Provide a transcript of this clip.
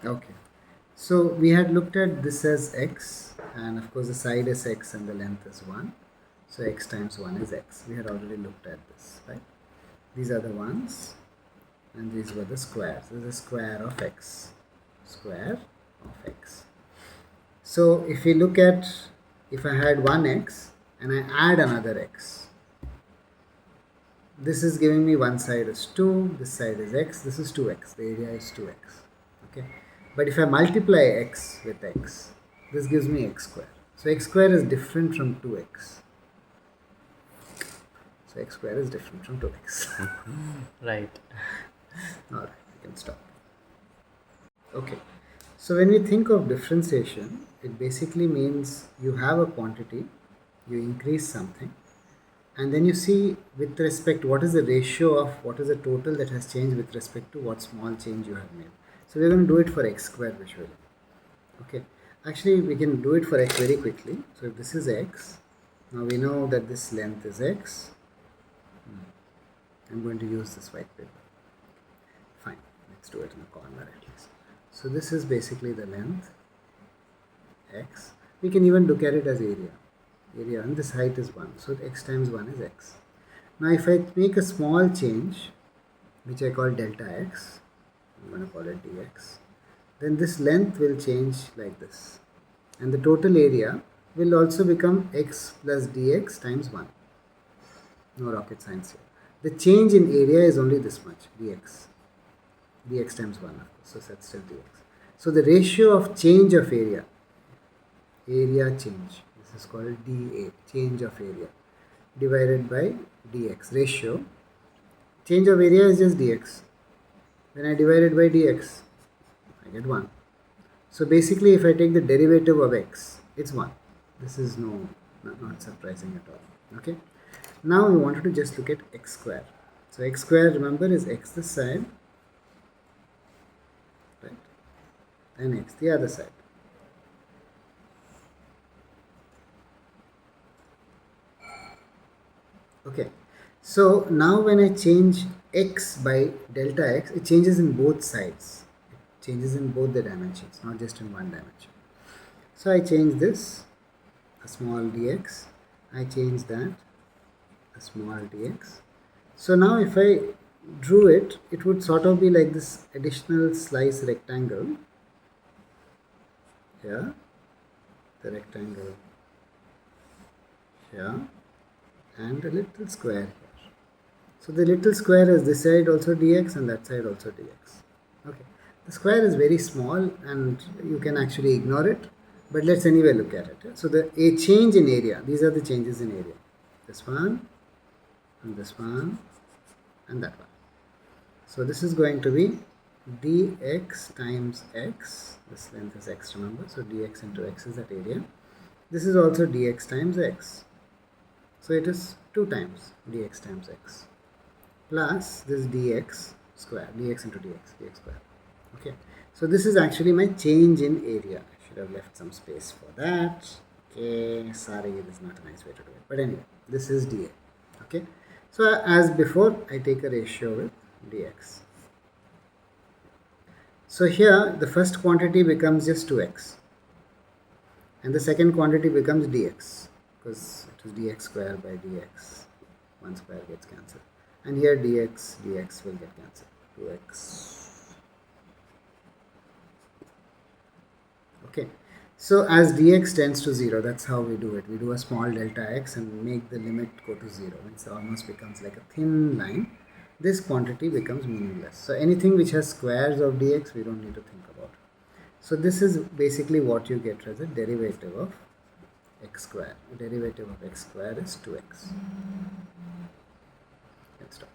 Okay. So we had looked at this as x, and of course the side is x and the length is 1. So x times 1 is x. We had already looked at this, right? These are the ones, and these were the squares. This is square of x. Square of x. So if we look at, if I had 1x and I add another x, this is giving me one side is 2, this side is x, this is 2x, the area is 2x. Okay, but if I multiply x with x, this gives me x square. So x square is different from 2x. So x square is different from 2x. Right. Alright, we can stop. Okay, so when we think of differentiation, it basically means you have a quantity, you increase something, and then you see with respect what is the ratio of what is the total that has changed with respect to what small change you have made. So we're going to do it for x square visually. Okay, actually we can do it for x very quickly. So if this is x, now we know that this length is x. I'm going to use this white paper. Fine, let's do it in a corner at least. So this is basically the length x. We can even look at it as area, and this height is 1, so x times 1 is x. Now if I make a small change which I call delta x, I'm going to call it dx, then this length will change like this, and the total area will also become x plus dx times 1. No rocket science here. The change in area is only this much, dx times 1, of course, so that's still dx. So the ratio of change of area change, this is called dA, change of area, divided by dx, ratio. Change of area is just dx. When I divide it by dx, I get 1. So basically if I take the derivative of x, it's 1. This is not surprising at all. Okay. Now we wanted to just look at x square. So x square, remember, is x this side, right, and x the other side. Okay, so now when I change x by delta x, it changes in both sides. It changes in both the dimensions, not just in one dimension. So I change this, a small dx. I change that, a small dx. So now if I drew it, it would sort of be like this additional slice rectangle. Here, the rectangle here, and a little square here. So the little square is this side also dx and that side also dx. Okay, the square is very small and you can actually ignore it, but let's anyway look at it. So a change in area, these are the changes in area. This one, and this one, and that one. So this is going to be dx times x. This length is x, remember, so dx into x is that area. This is also dx times x. So it is 2 times dx times x plus this dx square, dx into dx square. Okay, so this is actually my change in area. I should have left some space for that. Okay, sorry, this is not a nice way to do it, but anyway, this is dA. Okay, so as before, I take a ratio with dx. So here the first quantity becomes just 2x and the second quantity becomes dx, because it is dx square by dx. One square gets cancelled, and here dx will get cancelled. 2x. Okay, so as dx tends to 0, that's how we do it. We do a small delta x and make the limit go to 0. It almost becomes like a thin line. This quantity becomes meaningless. So anything which has squares of dx, we don't need to think about. So this is basically what you get as a derivative of x square. The derivative of x square is 2x. Let's stop.